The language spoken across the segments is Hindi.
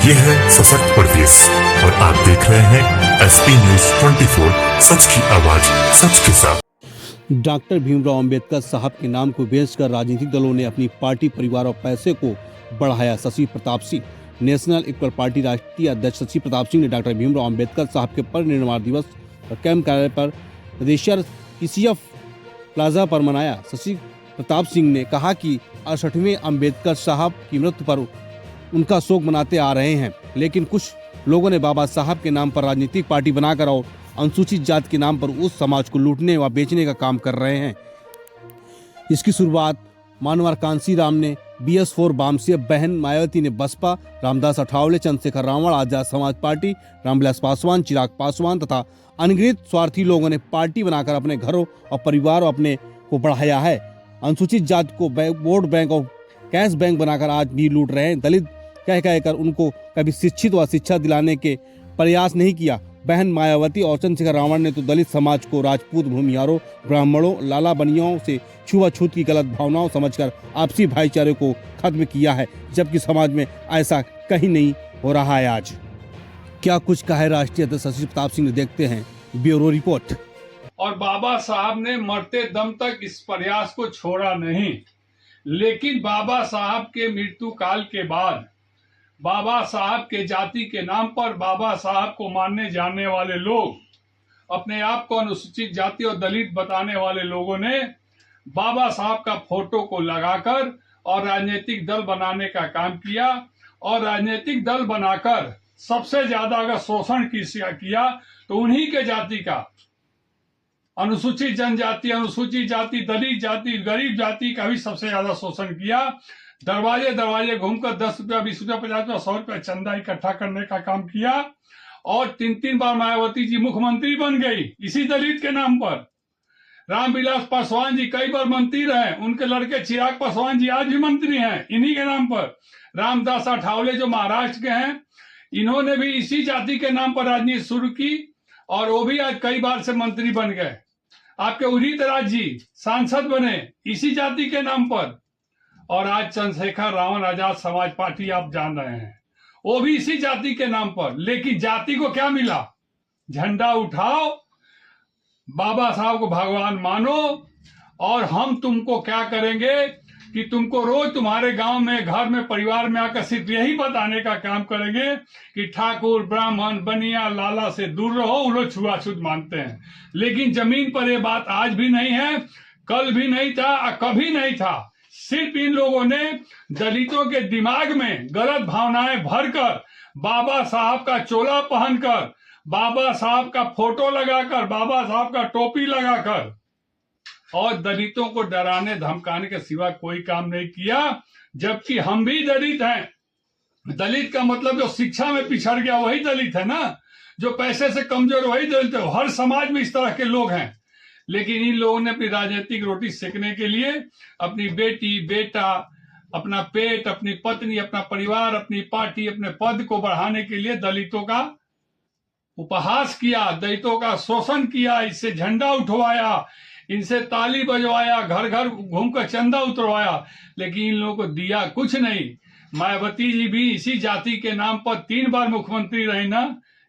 ये है सशक्त प्रदेश और आप देख रहे हैं एसपी न्यूज 24, सच की आवाज सच के साथ। डॉक्टर भीमराव अंबेडकर साहब के नाम को बेचकर राजनीतिक दलों ने अपनी पार्टी, परिवार और पैसे को बढ़ाया। Shashi Pratap Singh, national equal party राष्ट्रीय अध्यक्ष शशि प्रताप सिंह ने डॉक्टर भीमराव अंबेडकर साहब के परिनिर्वाण दिवस और कैंप कार्यालय पर प्रदेशर PCF प्लाजा पर मनाया। शशि प्रताप सिंह ने कहा कि 68वें अंबेडकर साहब की मृत्यु पर उनका शोक मनाते आ रहे हैं, लेकिन कुछ लोगों ने बाबा साहब के नाम पर राजनीतिक पार्टी बनाकर और अनुसूचित जाति के नाम पर उस समाज को लूटने व बेचने का काम कर रहे हैं। इसकी शुरुआत मानवर कांसी राम ने, BS4 बामसेब, बहन मायावती ने बसपा, रामदास अठावले, चंद्रशेखर रावण, आजाद समाज पार्टी, रामविलास पासवान, चिराग पासवान तथा अनगिनत स्वार्थी लोगों ने पार्टी बनाकर अपने घरों और परिवार और अपने को बढ़ाया है। अनुसूचित जाति को वोट बैंक और कैश बैंक बनाकर आज भी लूट रहे हैं। दलित कहकर उनको कभी शिक्षित व शिक्षा दिलाने के प्रयास नहीं किया। बहन मायावती और चंद्रशेखर रावण ने तो दलित समाज को राजपूत, भूमिहारों, ब्राह्मणों, लाला बनियों से छुआछूत की गलत भावनाओं समझकर आपसी भाईचारे को खत्म किया है, जबकि समाज में ऐसा कहीं नहीं हो रहा है। आज क्या कुछ कहा राष्ट्रीय अध्यक्ष शशि प्रताप सिंह ने, देखते हैं ब्यूरो रिपोर्ट। और बाबा साहब ने मरते दम तक इस प्रयास को छोड़ा नहीं, लेकिन बाबा साहब के मृत्यु काल के बाद बाबा साहब के जाति के नाम पर बाबा साहब को मानने जाने वाले लोग, अपने आप को अनुसूचित जाति और दलित बताने वाले लोगों ने बाबा साहब का फोटो को लगाकर और राजनीतिक दल बनाने का काम किया। और राजनीतिक दल बनाकर सबसे ज्यादा अगर शोषण किया तो उन्हीं के जाति का, अनुसूचित जनजाति, अनुसूचित जाति, दलित जाति, गरीब जाति का भी सबसे ज्यादा शोषण किया। दरवाजे दरवाजे घूमकर 10 रुपया, 20 रुपया, 50 रुपया, 100 रुपया चंदा इकट्ठा करने का काम किया। और 3 बार मायावती जी मुख्यमंत्री बन गई इसी दलित के नाम पर। रामविलास पासवान जी कई बार मंत्री रहे, उनके लड़के चिराग पासवान जी आज भी मंत्री हैं इन्हीं के नाम पर। रामदास अठावले जो महाराष्ट्र के हैं, इन्होंने भी इसी जाति के नाम पर राजनीति शुरू की और वो भी आज कई बार से मंत्री बन गए। आपके उदित राज जी सांसद बने इसी जाति के नाम पर। और आज चंद्रशेखर रावण, आजाद समाज पार्टी आप जान रहे हैं, वो भी इसी जाति के नाम पर। लेकिन जाति को क्या मिला? झंडा उठाओ, बाबा साहब को भगवान मानो, और हम तुमको क्या करेंगे कि तुमको रोज तुम्हारे गांव में, घर में, परिवार में आकर सिर्फ यही बताने का काम करेंगे कि ठाकुर, ब्राह्मण, बनिया, लाला से दूर रहो। वो लोग छुआछूत मानते हैं, लेकिन जमीन पर ये बात आज भी नहीं है, कल भी नहीं था और कभी नहीं था। सिर्फ इन लोगों ने दलितों के दिमाग में गलत भावनाएं भरकर, बाबा साहब का चोला पहनकर, बाबा साहब का फोटो लगाकर, बाबा साहब का टोपी लगाकर और दलितों को डराने धमकाने के सिवा कोई काम नहीं किया। जबकि हम भी दलित हैं। दलित का मतलब जो शिक्षा में पिछड़ गया वही दलित है ना, जो पैसे से कमजोर वही दलित है। हर समाज में इस तरह के लोग हैं, लेकिन इन लोगों ने अपनी राजनीतिक रोटी सेकने के लिए अपनी बेटी, बेटा, अपना पेट, अपनी पत्नी, अपना परिवार, अपनी पार्टी, अपने पद को बढ़ाने के लिए दलितों का उपहास किया, दलितों का शोषण किया, इससे झंडा उठवाया, इनसे ताली बजवाया, घर घर घूमकर चंदा उतरवाया, लेकिन इन लोगों को दिया कुछ नहीं। मायावती जी भी इसी जाति के नाम पर 3 बार मुख्यमंत्री रही ना,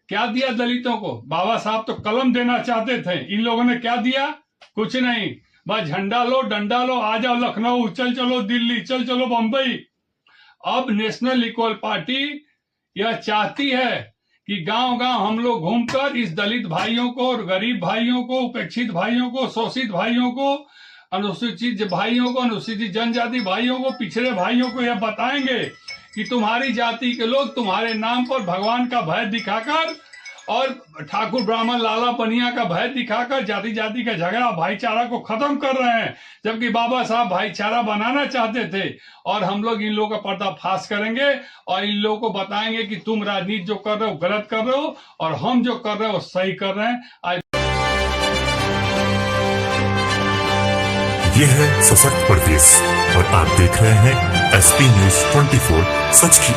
क्या दिया दलितों को? बाबा साहब तो कलम देना चाहते थे, इन लोगों ने क्या दिया? कुछ नहीं। बस झंडा लो, डंडा लो, आ जाओ लखनऊ, चल चलो दिल्ली, चल चलो बंबई। अब नेशनल इक्वल पार्टी यह चाहती है कि गांव गांव हम लोग घूमकर इस दलित भाइयों को, गरीब भाइयों को, उपेक्षित भाइयों को, शोषित भाइयों को, अनुसूचित भाइयों को, अनुसूचित जनजाति भाइयों को, पिछड़े भाइयों को यह बताएंगे कि तुम्हारी जाति के लोग तुम्हारे नाम पर भगवान का भय दिखाकर और ठाकुर, ब्राह्मण, लाला, बनिया का भय दिखाकर जाति जाति का झगड़ा, भाईचारा को खत्म कर रहे हैं। जबकि बाबा साहब भाईचारा बनाना चाहते थे। और हम लोग इन लोगों का पर्दाफाश करेंगे और इन लोगों को बताएंगे कि तुम राजनीति जो कर रहे हो गलत कर रहे हो और हम जो कर रहे हो सही कर रहे हैं। ये है सशक्त प्रदेश और आप देख रहे हैं एसपी न्यूज 24, सच की